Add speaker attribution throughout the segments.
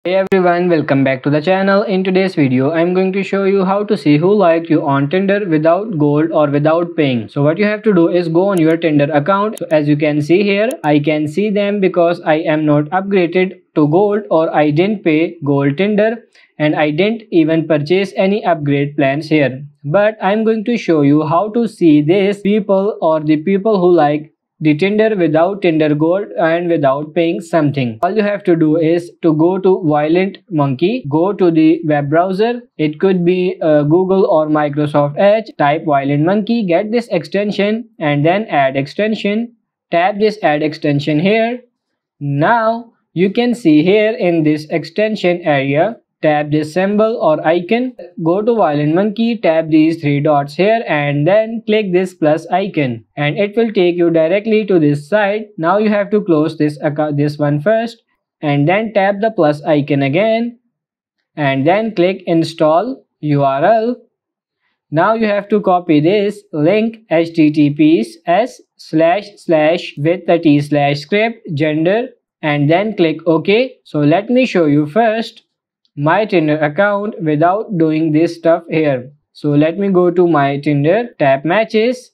Speaker 1: Hey everyone, welcome back to the channel. In today's video, I'm going to show you how to see who liked you on Tinder without gold or without paying. So what you have to do is go on your Tinder account. So as you can see here, I can see them because I am not upgraded to gold or I didn't pay gold Tinder and I didn't even purchase any upgrade plans here. But I'm going to show you how to see these people or the people who like the Tinder without Tinder Gold and without paying something. All you have to do is to go to Violent Monkey, go to the web browser. It could be Google or Microsoft Edge. Type Violent Monkey, get this extension and then add extension. Tap this add extension here. Now you can see here in this extension area, tap this symbol or icon, go to Violent Monkey, tap these three dots here and then click this plus icon and it will take you directly to this site. Now you have to close this one first and then tap the plus icon again and then click install URL. Now you have to copy this link https:// with the t/script gender and then click OK. So let me show you first my Tinder account without doing this stuff here. So let me go to my Tinder, tap matches,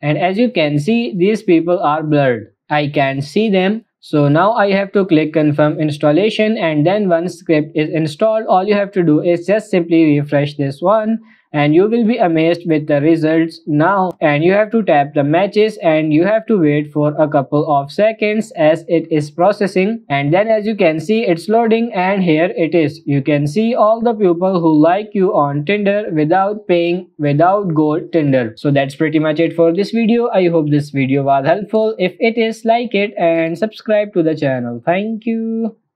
Speaker 1: and as you can see, these people are blurred. I can't see them. So now I have to click confirm installation, and then once script is installed, all you have to do is just simply refresh this one and you will be amazed with the results now. And you have to tap the matches and you have to wait for a couple of seconds as it is processing, and then as you can see, it's loading and here it is. You can see all the people who like you on Tinder without paying, without gold Tinder. So that's pretty much it for this video. I hope this video was helpful. If it is, like it and subscribe to the channel. Thank you.